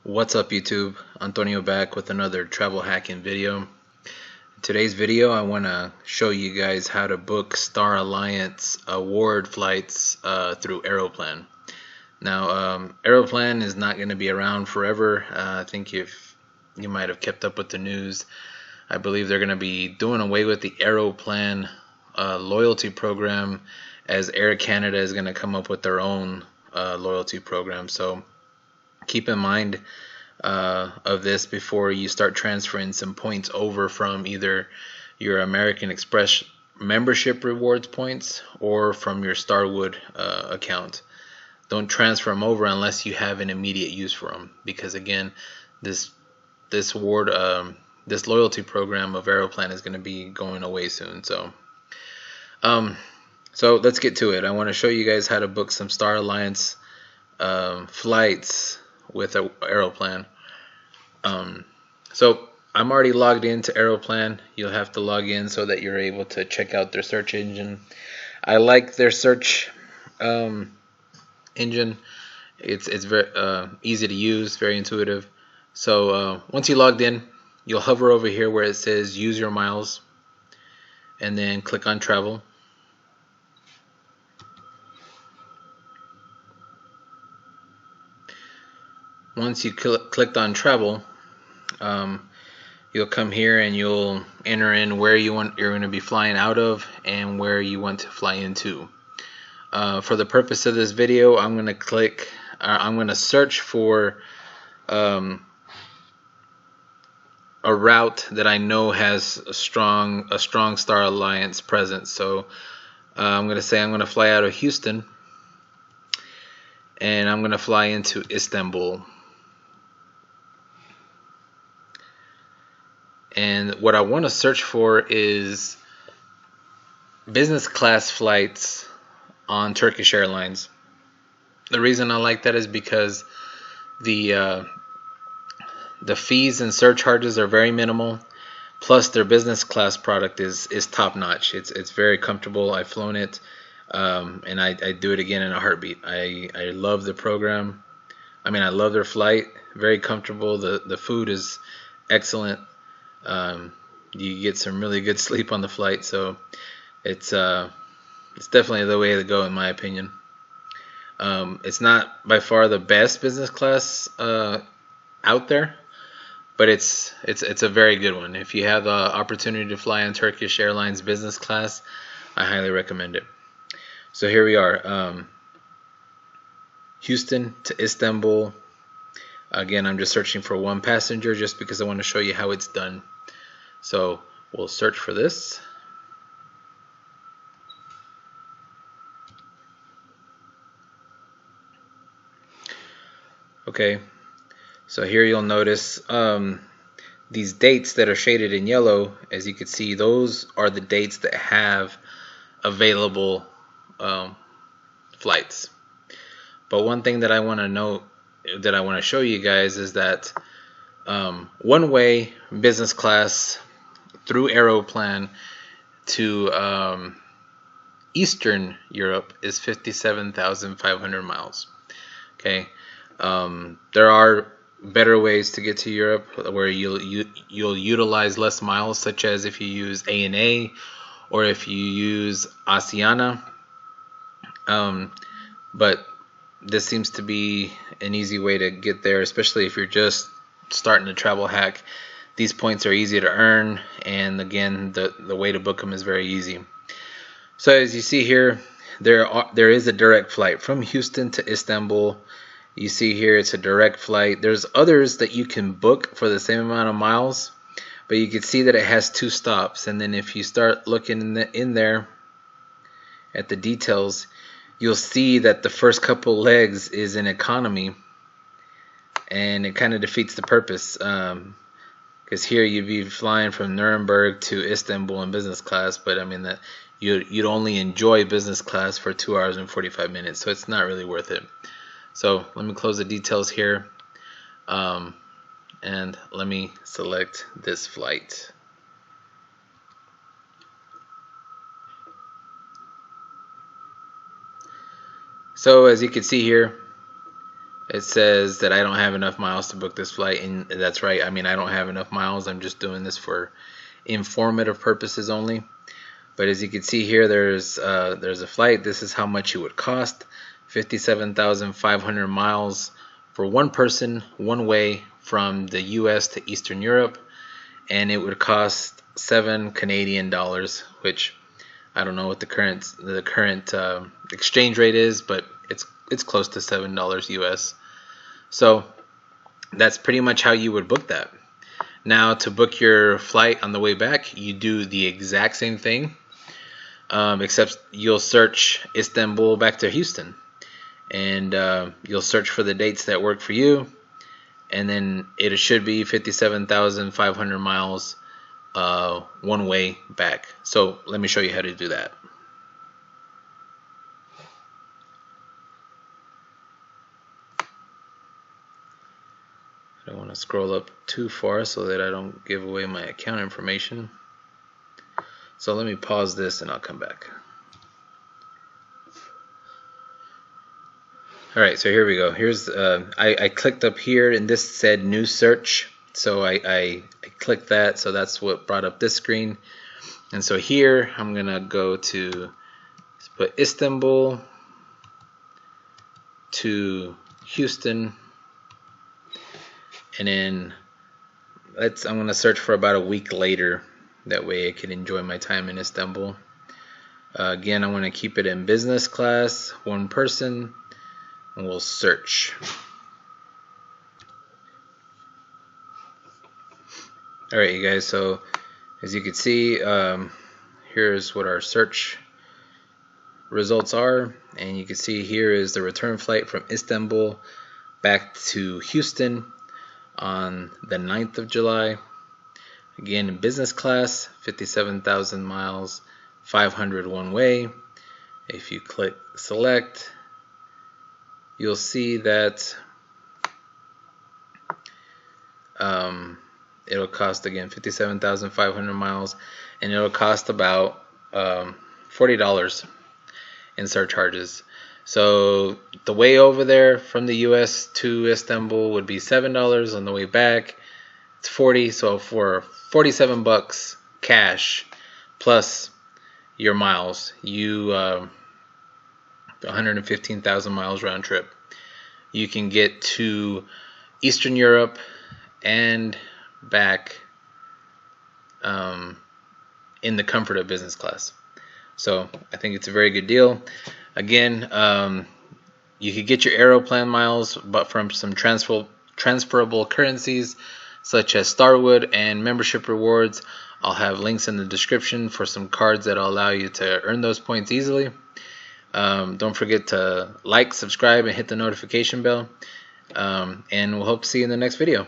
What's up YouTube? Antonio back with another travel hacking video. In today's video I want to show you guys how to book Star Alliance award flights through Aeroplan. Now Aeroplan is not going to be around forever. I think if you might have kept up with the news, I believe they're going to be doing away with the Aeroplan loyalty program, as Air Canada is going to come up with their own loyalty program. So keep in mind of this before you start transferring some points over from either your American Express membership rewards points or from your Starwood account. Don't transfer them over unless you have an immediate use for them, because again, this loyalty program of Aeroplan is going to be going away soon. So let's get to it. I want to show you guys how to book some Star Alliance flights with Aeroplan. So I'm already logged into Aeroplan. You'll have to log in so that you're able to check out their search engine. I like their search engine. It's very easy to use, very intuitive. So once you logged in, you'll hover over here where it says use your miles, and then click on travel. Once you clicked on travel, you'll come here and you'll enter in where you're going to be flying out of and where you want to fly into. For the purpose of this video, I'm going to search for a route that I know has a strong Star Alliance presence. So I'm going to say I'm going to fly out of Houston, and I'm going to fly into Istanbul. And what I want to search for is business class flights on Turkish Airlines. The reason I like that is because the fees and surcharges are very minimal. Plus, their business class product is top notch. It's very comfortable. I've flown it, and I do it again in a heartbeat. I love the program. I mean, I love their flight. Very comfortable. The food is excellent. You get some really good sleep on the flight, so it's definitely the way to go in my opinion. It's not by far the best business class out there, but it's a very good one. If you have the opportunity to fly on Turkish Airlines business class, I highly recommend it. So here we are, Houston to Istanbul. Again, I'm just searching for one passenger just because I want to show you how it's done. So we'll search for this. Okay, so here you'll notice these dates that are shaded in yellow. As you can see, those are the dates that have available flights. But one thing that I want to note, that I want to show you guys, is that one way business class through Aeroplan to Eastern Europe is 57,500 miles. Okay, there are better ways to get to Europe where you'll utilize less miles, such as if you use ANA or if you use Oceania. But this seems to be an easy way to get there, especially if you're just starting to travel hack. These points are easy to earn, and again, the way to book them is very easy. So as you see here, there is a direct flight from Houston to Istanbul. You see here it's a direct flight. There's others that you can book for the same amount of miles, but you can see that it has 2 stops. And then if you start looking in there at the details, you'll see that the first couple legs is in economy, and it kind of defeats the purpose, because here you'd be flying from Nuremberg to Istanbul in business class, but I mean that you'd only enjoy business class for 2 hours and 45 minutes, so it's not really worth it. So let me close the details here, and let me select this flight. So as you can see here, It says that I don't have enough miles to book this flight, and that's right. I mean, I don't have enough miles. I'm just doing this for informative purposes only. But as you can see here, there's a flight. This is how much it would cost: 57,500 miles for one person, one way from the U.S. to Eastern Europe, and it would cost $7 Canadian, which I don't know what the current exchange rate is, but it's close to $7 US. So that's pretty much how you would book that. Now, to book your flight on the way back, you do the exact same thing, except you'll search Istanbul back to Houston, and you'll search for the dates that work for you, and then it should be 57,500 miles one way back. So let me show you how to do that. I don't want to scroll up too far so that I don't give away my account information. So let me pause this and I'll come back. Alright, so here we go. Here's I clicked up here and this said new search. So I clicked that, so that's what brought up this screen. And so here I'm gonna go to put Istanbul to Houston, and then I'm gonna search for about a week later. That way I can enjoy my time in Istanbul. Again, I'm gonna keep it in business class, one person, and we'll search. Alright, you guys, so as you can see, here's what our search results are, and you can see here is the return flight from Istanbul back to Houston on the 9th of July. Again, in business class, 57,000 miles, 500 one way. If you click select, you'll see that it'll cost, again, 57,500 miles, and it'll cost about $40 in surcharges. So the way over there from the US to Istanbul would be $7. On the way back, it's 40. So for 47 bucks cash plus your miles, 115,000 miles round trip, you can get to Eastern Europe and back in the comfort of business class. So I think it's a very good deal. Again, you could get your Aeroplan miles, but from some transferable currencies such as Starwood and membership rewards. I'll have links in the description for some cards that will allow you to earn those points easily. Don't forget to like, subscribe, and hit the notification bell. And we'll hope to see you in the next video.